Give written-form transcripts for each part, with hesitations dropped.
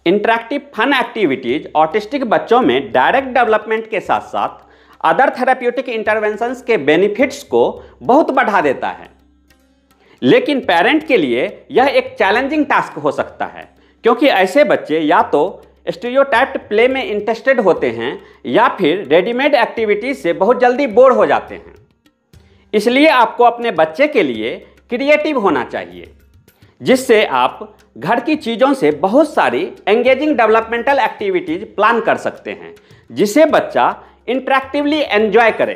Interactive fun activities autistic बच्चों में direct development के साथ साथ अदर थेरेप्यूटिक इंटरवेंशंस के बेनिफिट्स को बहुत बढ़ा देता है। लेकिन पेरेंट के लिए यह एक चैलेंजिंग टास्क हो सकता है, क्योंकि ऐसे बच्चे या तो स्टीरियोटाइप्ड प्ले में इंटरेस्टेड होते हैं या फिर रेडीमेड एक्टिविटीज से बहुत जल्दी बोर हो जाते हैं। इसलिए आपको अपने बच्चे के लिए क्रिएटिव होना चाहिए, जिससे आप घर की चीज़ों से बहुत सारी एंगेजिंग डेवलपमेंटल एक्टिविटीज प्लान कर सकते हैं, जिसे बच्चा इंटरैक्टिवली एंजॉय करे।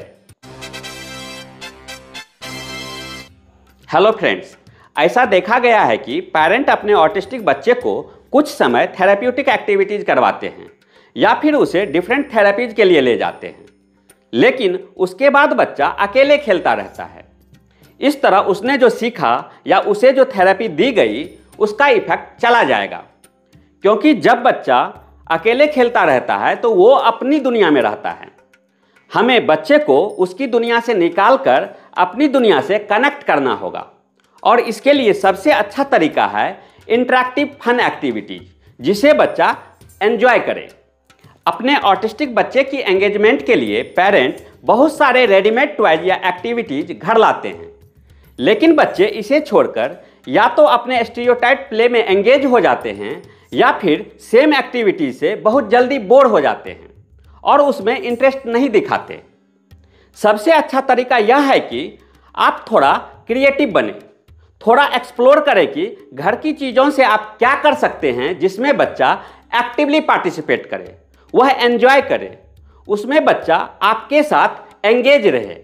हेलो फ्रेंड्स, ऐसा देखा गया है कि पेरेंट अपने ऑटिस्टिक बच्चे को कुछ समय थेरेप्यूटिक एक्टिविटीज करवाते हैं या फिर उसे डिफरेंट थेरेपीज के लिए ले जाते हैं, लेकिन उसके बाद बच्चा अकेले खेलता रहता है। इस तरह उसने जो सीखा या उसे जो थेरेपी दी गई उसका इफेक्ट चला जाएगा, क्योंकि जब बच्चा अकेले खेलता रहता है तो वो अपनी दुनिया में रहता है। हमें बच्चे को उसकी दुनिया से निकालकर अपनी दुनिया से कनेक्ट करना होगा, और इसके लिए सबसे अच्छा तरीका है इंटरैक्टिव फन एक्टिविटीज, जिसे बच्चा एंजॉय करे। अपने ऑटिस्टिक बच्चे की एंगेजमेंट के लिए पेरेंट बहुत सारे रेडीमेड टॉयज या एक्टिविटीज घर लाते हैं, लेकिन बच्चे इसे छोड़कर या तो अपने स्टीरियोटाइप प्ले में एंगेज हो जाते हैं या फिर सेम एक्टिविटी से बहुत जल्दी बोर हो जाते हैं और उसमें इंटरेस्ट नहीं दिखाते। सबसे अच्छा तरीका यह है कि आप थोड़ा क्रिएटिव बने, थोड़ा एक्सप्लोर करें कि घर की चीज़ों से आप क्या कर सकते हैं जिसमें बच्चा एक्टिवली पार्टिसिपेट करे, वह एंजॉय करे, उसमें बच्चा आपके साथ एंगेज रहे,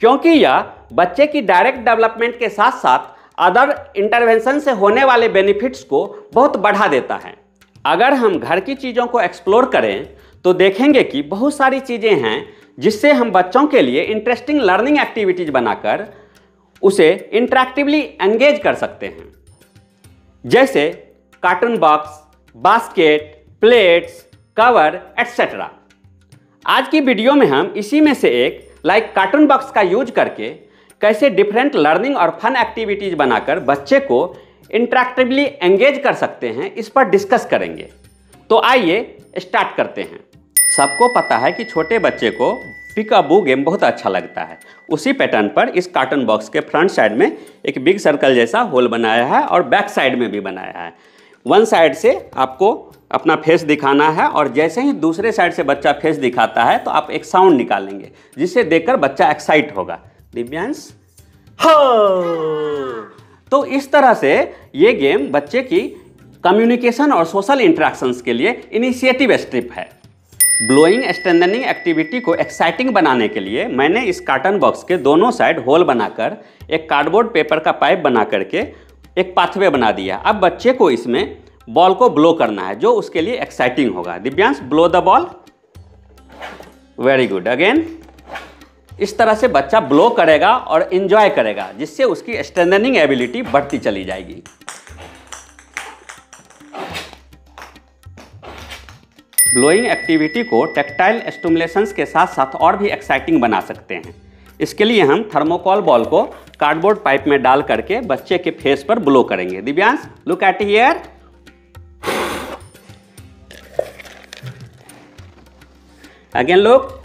क्योंकि यह बच्चे की डायरेक्ट डेवलपमेंट के साथ साथ अदर इंटरवेंशन से होने वाले बेनिफिट्स को बहुत बढ़ा देता है। अगर हम घर की चीज़ों को एक्सप्लोर करें तो देखेंगे कि बहुत सारी चीज़ें हैं जिससे हम बच्चों के लिए इंटरेस्टिंग लर्निंग एक्टिविटीज बनाकर उसे इंटरैक्टिवली एंगेज कर सकते हैं, जैसे cartoon box, basket, plates, cover etcetera. आज की वीडियो में हम इसी में से एक कार्टून बॉक्स का यूज करके कैसे डिफरेंट लर्निंग और फन एक्टिविटीज बनाकर बच्चे को इंटरैक्टिवली एंगेज कर सकते हैं, इस पर डिस्कस करेंगे। तो आइए स्टार्ट करते हैं। सबको पता है कि छोटे बच्चे को पिक अ बू गेम बहुत अच्छा लगता है। उसी पैटर्न पर इस कार्टून बॉक्स के फ्रंट साइड में एक बिग सर्कल जैसा होल बनाया है और बैक साइड में भी बनाया है। वन साइड से आपको अपना फेस दिखाना है और जैसे ही दूसरे साइड से बच्चा फेस दिखाता है तो आप एक साउंड निकालेंगे, जिसे देखकर बच्चा एक्साइट होगा। दिव्यांश हो। तो इस तरह से ये गेम बच्चे की कम्युनिकेशन और सोशल इंटरेक्शंस के लिए इनिशिएटिव स्टेप है। ब्लोइंग स्ट्रेंथनिंग एक्टिविटी को एक्साइटिंग बनाने के लिए मैंने इस कार्टन बॉक्स के दोनों साइड होल बनाकर एक कार्डबोर्ड पेपर का पाइप बना करके एक पाथवे बना दिया। अब बच्चे को इसमें बॉल को ब्लो करना है, जो उसके लिए एक्साइटिंग होगा। Divyansh, blow the ball. Very good. Again इस तरह से बच्चा ब्लो करेगा और एंजॉय करेगा, जिससे उसकी स्ट्रेंथनिंग एबिलिटी बढ़ती चली जाएगी। ब्लोइंग एक्टिविटी को टेक्टाइल स्टिमुलेशंस के साथ साथ और भी एक्साइटिंग बना सकते हैं। इसके लिए हम थर्मोकोल बॉल को कार्डबोर्ड पाइप में डाल करके बच्चे के फेस पर ब्लो करेंगे। Divyansh, look at here. Again look.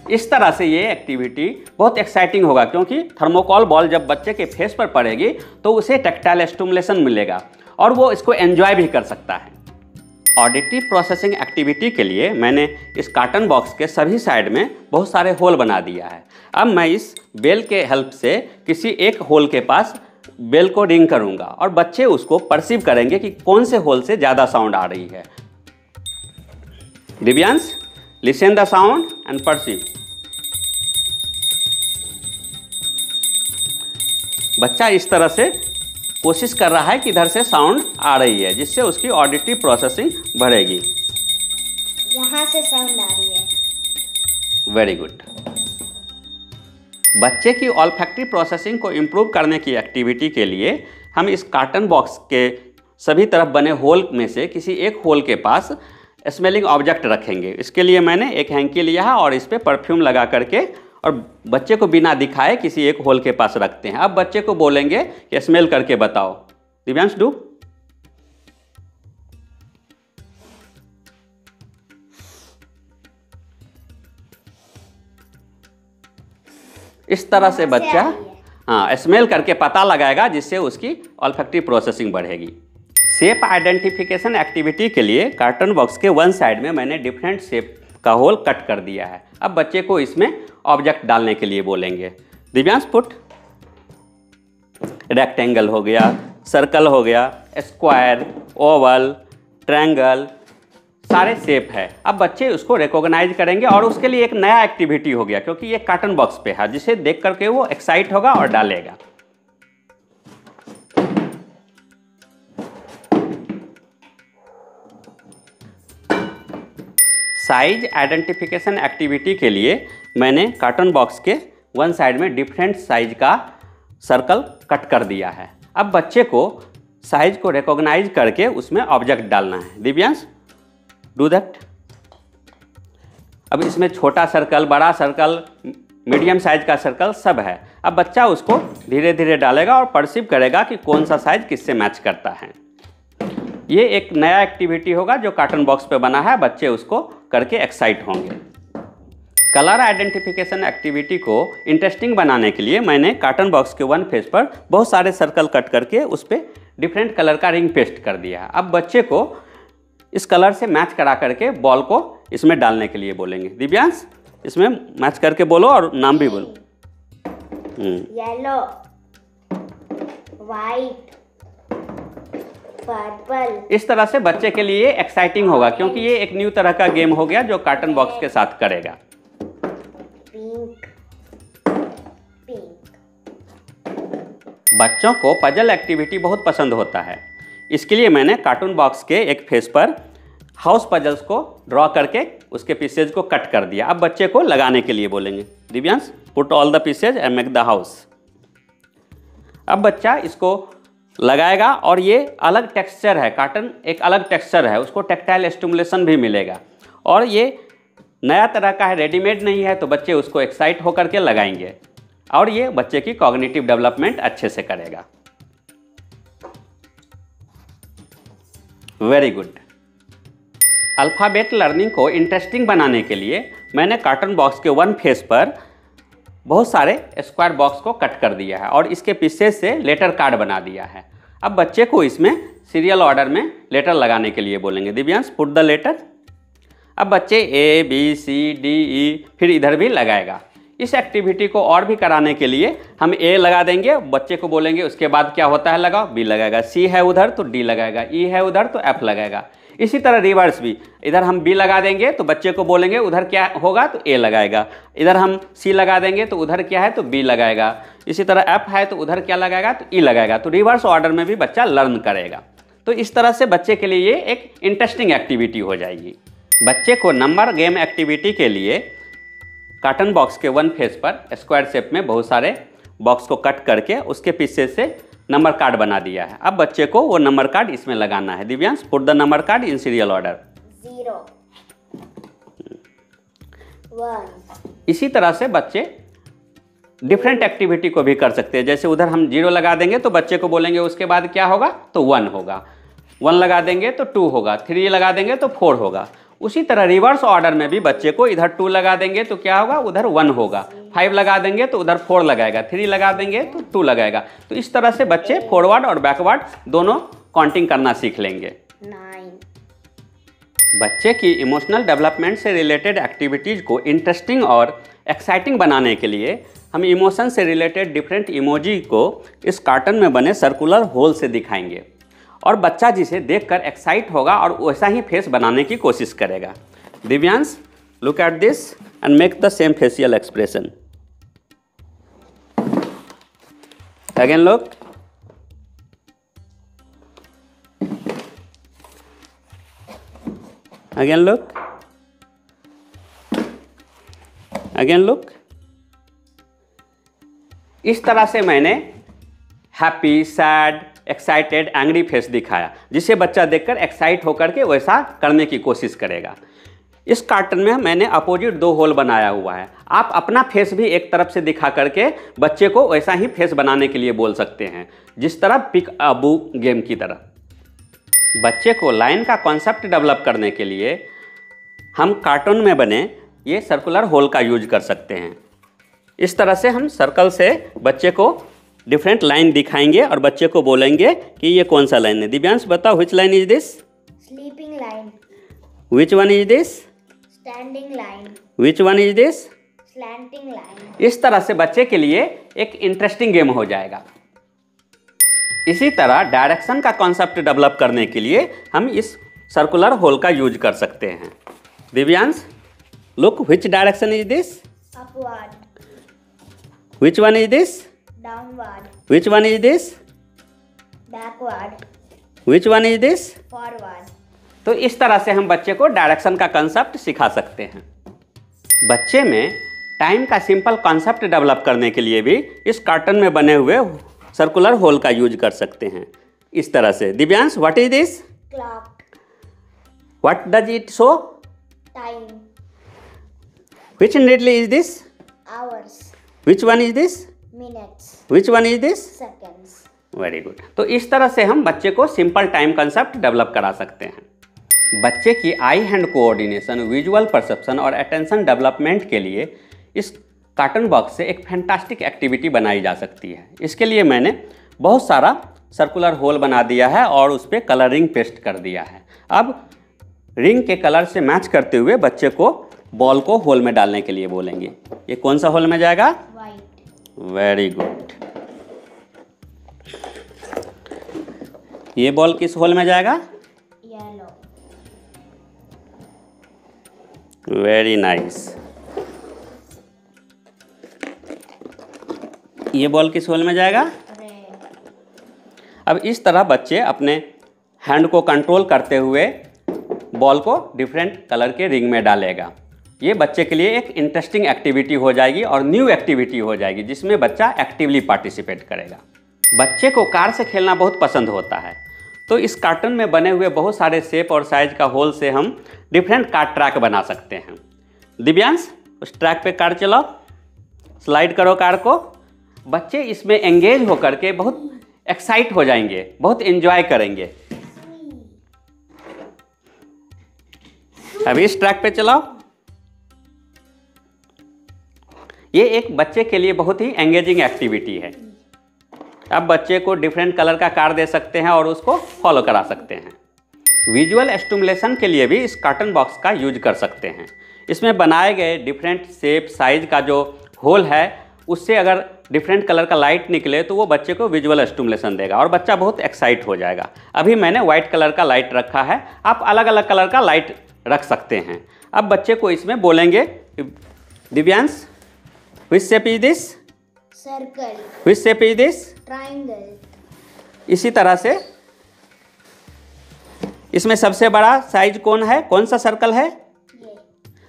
इस तरह से ये एक्टिविटी बहुत एक्साइटिंग होगा, क्योंकि थर्मोकोल बॉल जब बच्चे के फेस पर पड़ेगी तो उसे टेक्टाइल स्टिमुलेशन मिलेगा और वो इसको एंजॉय भी कर सकता है। ऑडिटिव प्रोसेसिंग एक्टिविटी के लिए मैंने इस कार्टन बॉक्स के सभी साइड में बहुत सारे होल बना दिया है। अब मैं इस बेल के हेल्प से किसी एक होल के पास बेल को रिंग करूँगा और बच्चे उसको परसीव करेंगे कि कौन से होल से ज़्यादा साउंड आ रही है। Divyansh, listen the sound and perceive. बच्चा इस तरह से कोशिश कर रहा है कि इधर से साउंड आ रही है, जिससे उसकी ऑडिटिव प्रोसेसिंग बढ़ेगी। यहाँ से साउंड आ रही है। Very good. बच्चे की ऑल्फैक्टरी प्रोसेसिंग को इम्प्रूव करने की एक्टिविटी के लिए हम इस कार्टन बॉक्स के सभी तरफ बने होल में से किसी एक होल के पास स्मेलिंग ऑब्जेक्ट रखेंगे। इसके लिए मैंने एक हैंकी लिया है और इस पर परफ्यूम लगा करके और बच्चे को बिना दिखाए किसी एक होल के पास रखते हैं। अब बच्चे को बोलेंगे कि स्मेल करके बताओ। दिव्यांश डू। इस तरह से बच्चा स्मेल करके पता लगाएगा, जिससे उसकी ऑल्फैक्टरी प्रोसेसिंग बढ़ेगी। शेप आइडेंटिफिकेशन एक्टिविटी के लिए कार्टन बॉक्स के वन साइड में मैंने डिफरेंट शेप का होल कट कर दिया है। अब बच्चे को इसमें ऑब्जेक्ट डालने के लिए बोलेंगे। दिव्यांश पुट। रेक्टेंगल हो गया, सर्कल हो गया, स्क्वायर, ओवल, ट्रायंगल, सारे शेप है। अब बच्चे उसको रिकॉग्नाइज करेंगे और उसके लिए एक नया एक्टिविटी हो गया, क्योंकि ये कार्टन बॉक्स पे है, जिसे देख करके वो एक्साइट होगा और डालेगा। साइज आइडेंटिफिकेशन एक्टिविटी के लिए मैंने कार्टन बॉक्स के वन साइड में डिफरेंट साइज का सर्कल कट कर दिया है। अब बच्चे को साइज को रिकॉग्नाइज करके उसमें ऑब्जेक्ट डालना है। Divyansh do that. अब इसमें छोटा सर्कल, बड़ा सर्कल, मीडियम साइज का सर्कल सब है। अब बच्चा उसको धीरे धीरे डालेगा और परसीव करेगा कि कौन सा साइज किससे मैच करता है। ये एक नया एक्टिविटी होगा जो कार्टन बॉक्स पे बना है, बच्चे उसको करके एक्साइट होंगे। कलर आइडेंटिफिकेशन एक्टिविटी को इंटरेस्टिंग बनाने के लिए मैंने कार्टन बॉक्स के वन फेस पर बहुत सारे सर्कल कट करके उस पर डिफरेंट कलर का रिंग पेस्ट कर दिया है। अब बच्चे को इस कलर से मैच करा करके बॉल को इसमें डालने के लिए बोलेंगे। दिव्यांश इसमें मैच करके बोलो और नाम भी बोलो। Yellow, white, purple. इस तरह से बच्चे के लिए एक्साइटिंग होगा, क्योंकि ये एक न्यू तरह का गेम हो गया जो कार्टन बॉक्स के साथ करेगा। Pink, pink. बच्चों को पजल एक्टिविटी बहुत पसंद होता है, इसके लिए मैंने कार्टून बॉक्स के एक फेस पर हाउस पजल्स को ड्रॉ करके उसके पीसेज को कट कर दिया। अब बच्चे को लगाने के लिए बोलेंगे। Divyansh put all the pieces and make the house. अब बच्चा इसको लगाएगा और ये अलग टेक्सचर है, कार्टन एक अलग टेक्सचर है, उसको टेक्टाइल स्टिमुलेशन भी मिलेगा और ये नया तरह का है, रेडीमेड नहीं है, तो बच्चे उसको एक्साइट होकर के लगाएंगे और ये बच्चे की कॉग्निटिव डेवलपमेंट अच्छे से करेगा। Very good. अल्फ़ाबेट लर्निंग को इंटरेस्टिंग बनाने के लिए मैंने कार्टन बॉक्स के वन फेस पर बहुत सारे स्क्वायर बॉक्स को कट कर दिया है और इसके पीसेज से लेटर कार्ड बना दिया है। अब बच्चे को इसमें सीरियल ऑर्डर में लेटर लगाने के लिए बोलेंगे। Divyansh put the letter. अब बच्चे A B C D E फिर इधर भी लगाएगा। इस एक्टिविटी को और भी कराने के लिए हम ए लगा देंगे, बच्चे को बोलेंगे उसके बाद क्या होता है लगाओ, बी लगाएगा, सी है उधर तो डी लगाएगा, ई है उधर तो एफ लगाएगा। इसी तरह रिवर्स भी, इधर हम बी लगा देंगे तो बच्चे को बोलेंगे उधर क्या होगा तो ए लगाएगा, इधर हम सी लगा देंगे तो उधर क्या है तो बी लगाएगा, इसी तरह एफ है तो उधर क्या लगाएगा तो ई लगाएगा। तो रिवर्स ऑर्डर में भी बच्चा लर्न करेगा। तो इस तरह से बच्चे के लिए ये एक इंटरेस्टिंग एक्टिविटी हो जाएगी। बच्चे को नंबर गेम एक्टिविटी के लिए कार्टन बॉक्स के वन फेस पर स्क्वायर शेप में बहुत सारे बॉक्स को कट करके उसके पीछे से नंबर कार्ड बना दिया है। अब बच्चे को वो नंबर कार्ड इसमें लगाना है। Divyansh put the number card in serial order. 0 1। इसी तरह से बच्चे डिफरेंट एक्टिविटी को भी कर सकते हैं। जैसे उधर हम 0 लगा देंगे तो बच्चे को बोलेंगे उसके बाद क्या होगा तो 1 होगा, 1 लगा देंगे तो 2 होगा, 3 लगा देंगे तो 4 होगा। उसी तरह रिवर्स ऑर्डर में भी बच्चे को इधर 2 लगा देंगे तो क्या होगा उधर 1 होगा, 5 लगा देंगे तो उधर 4 लगाएगा, 3 लगा देंगे तो 2 लगाएगा। तो इस तरह से बच्चे फॉरवर्ड और बैकवर्ड दोनों काउंटिंग करना सीख लेंगे। 9। बच्चे की इमोशनल डेवलपमेंट से रिलेटेड एक्टिविटीज़ को इंटरेस्टिंग और एक्साइटिंग बनाने के लिए हम इमोशन से रिलेटेड डिफरेंट इमोजी को इस कार्टन में बने सर्कुलर होल से दिखाएंगे और बच्चा जिसे देखकर एक्साइट होगा और वैसा ही फेस बनाने की कोशिश करेगा। Divyansh look at this and make the same facial expression. Again look. Again look. Again look. इस तरह से मैंने happy, sad, excited, angry face दिखाया, जिसे बच्चा देखकर एक्साइट होकर के वैसा करने की कोशिश करेगा। इस कार्टन में मैंने अपोजिट 2 होल बनाया हुआ है। आप अपना फेस भी एक तरफ से दिखा करके बच्चे को वैसा ही फेस बनाने के लिए बोल सकते हैं, जिस तरह पिक अ बू गेम की तरह। बच्चे को लाइन का कॉन्सेप्ट डेवलप करने के लिए हम कार्टून में बने ये सर्कुलर होल का यूज कर सकते हैं। इस तरह से हम सर्कल से बच्चे को डिफरेंट लाइन दिखाएंगे और बच्चे को बोलेंगे कि ये कौन सा लाइन है। दिव्यांश बताओ, which line is this? Sleeping line. Which one is this? Standing line. Which one is this? Slanting line. इस तरह से बच्चे के लिए एक इंटरेस्टिंग गेम हो जाएगा। इसी तरह डायरेक्शन का कॉन्सेप्ट डेवलप करने के लिए हम इस सर्कुलर होल का यूज कर सकते हैं। Divyansh, look, which direction is this? Upward. Which one is this? Downward. Which one is this? Backward. Which one is this? Forward. तो इस तरह से हम बच्चे को डायरेक्शन का कंसेप्ट सिखा सकते हैं। बच्चे में टाइम का सिंपल कॉन्सेप्ट डेवलप करने के लिए भी इस कार्टन में बने हुए सर्कुलर होल का यूज कर सकते हैं। इस तरह से। Divyansh, what is this? Clock. What does it show? Time. Which needy is this? Hours. Which one is this? Minutes. Which one is this? Seconds. Very good. तो इस तरह से हम बच्चे को सिंपल टाइम कंसेप्ट डेवलप करा सकते हैं। बच्चे की आई हैंड कोऑर्डिनेशन, विजुअल परसेप्शन और अटेंशन डेवलपमेंट के लिए इस कार्टन बॉक्स से एक फैंटास्टिक एक्टिविटी बनाई जा सकती है। इसके लिए मैंने बहुत सारा सर्कुलर होल बना दिया है और उस पर कलरिंग पेस्ट कर दिया है। अब रिंग के कलर से मैच करते हुए बच्चे को बॉल को होल में डालने के लिए बोलेंगे। ये कौन सा होल में जाएगा? वाइट। Very good. ये बॉल किस होल में जाएगा? येलो। Very nice. ये बॉल किस होल में जाएगा? रेड। अब इस तरह बच्चे अपने हैंड को कंट्रोल करते हुए बॉल को डिफरेंट कलर के रिंग में डालेगा। ये बच्चे के लिए एक इंटरेस्टिंग एक्टिविटी हो जाएगी और न्यू एक्टिविटी हो जाएगी, जिसमें बच्चा एक्टिवली पार्टिसिपेट करेगा। बच्चे को कार से खेलना बहुत पसंद होता है, तो इस कार्टन में बने हुए बहुत सारे शेप और साइज का होल से हम डिफरेंट कार ट्रैक बना सकते हैं। दिव्यांश, उस ट्रैक पे कार चलाओ, स्लाइड करो कार को। बच्चे इसमें एंगेज होकर के बहुत एक्साइट हो जाएंगे, बहुत एंजॉय करेंगे। अभी इस ट्रैक पे चलाओ। ये एक बच्चे के लिए बहुत ही एंगेजिंग एक्टिविटी है। अब बच्चे को डिफरेंट कलर का कार दे सकते हैं और उसको फॉलो करा सकते हैं। विजुअल स्टिमुलेशन के लिए भी इस कार्टन बॉक्स का यूज कर सकते हैं। इसमें बनाए गए डिफरेंट शेप साइज का जो होल है, उससे अगर डिफरेंट कलर का लाइट निकले तो वो बच्चे को विजुअल स्टिमुलेशन देगा और बच्चा बहुत एक्साइट हो जाएगा। अभी मैंने वाइट कलर का लाइट रखा है, आप अलग अलग कलर का लाइट रख सकते हैं। अब बच्चे को इसमें बोलेंगे, Divyansh, which shape is this? Circle. Which shape is this? Triangle. इसी तरह से इसमें सबसे बड़ा साइज कौन है? कौन सा सर्कल है? ये।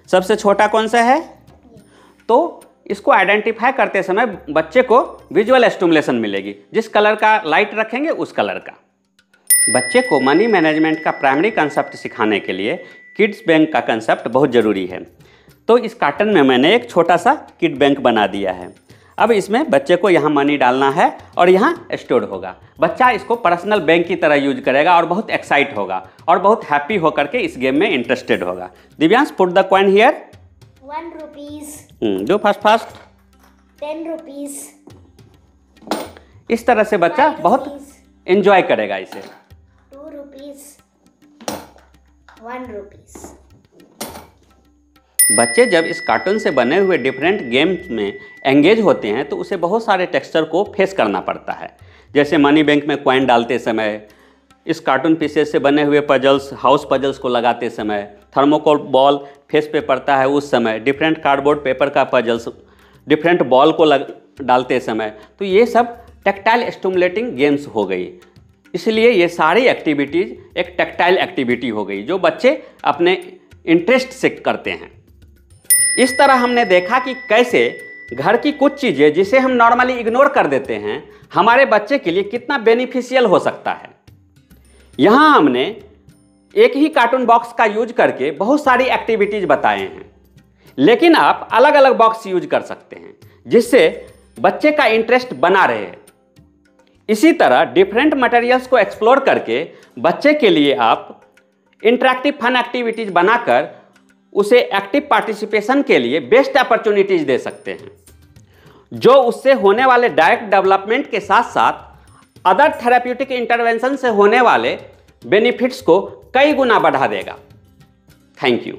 सबसे छोटा कौन सा है? ये। तो इसको आइडेंटिफाई करते समय बच्चे को विजुअल स्टिमुलेशन मिलेगी। जिस कलर का लाइट रखेंगे उस कलर का। बच्चे को मनी मैनेजमेंट का प्राइमरी कंसेप्ट सिखाने के लिए किड्स बैंक का कंसेप्ट बहुत ज़रूरी है। तो इस कार्टन में मैंने एक छोटा सा किड बैंक बना दिया है। अब इसमें बच्चे को यहाँ मनी डालना है और यहाँ स्टोर होगा। बच्चा इसको पर्सनल बैंक की तरह यूज करेगा और बहुत एक्साइट होगा और बहुत हैप्पी होकर के इस गेम में इंटरेस्टेड होगा। Divyansh, put the coin here. 1 rupees. Do fast. 10 rupees. इस तरह से बच्चा 5 बहुत रुपीज। एंजॉय करेगा इसे। 2 रुपीज। 1 रुपीज। बच्चे जब इस कार्टून से बने हुए डिफरेंट गेम्स में एंगेज होते हैं तो उसे बहुत सारे टेक्सचर को फेस करना पड़ता है। जैसे मनी बैंक में कॉइन डालते समय, इस कार्टून पीसेस से बने हुए पजल्स, हाउस पजल्स को लगाते समय, थर्मोकोल बॉल फेस पे पड़ता है उस समय, डिफरेंट कार्डबोर्ड पेपर का पजल्स, डिफरेंट बॉल को डालते समय। तो ये सब टेक्टाइल स्टिमुलेटिंग गेम्स हो गई। इसलिए ये सारी एक्टिविटीज़ एक टेक्टाइल एक्टिविटी हो गई जो बच्चे अपने इंटरेस्ट से करते हैं। इस तरह हमने देखा कि कैसे घर की कुछ चीज़ें जिसे हम नॉर्मली इग्नोर कर देते हैं, हमारे बच्चे के लिए कितना बेनिफिशियल हो सकता है। यहाँ हमने एक ही कार्टून बॉक्स का यूज करके बहुत सारी एक्टिविटीज बताए हैं, लेकिन आप अलग अलग बॉक्स यूज कर सकते हैं जिससे बच्चे का इंटरेस्ट बना रहे। इसी तरह डिफरेंट मटेरियल्स को एक्सप्लोर करके बच्चे के लिए आप इंटरेक्टिव फन एक्टिविटीज बनाकर उसे एक्टिव पार्टिसिपेशन के लिए बेस्ट अपॉर्चुनिटीज दे सकते हैं, जो उससे होने वाले डायरेक्ट डेवलपमेंट के साथ साथ अदर थेरेप्यूटिक इंटरवेंशन से होने वाले बेनिफिट्स को कई गुना बढ़ा देगा। Thank you.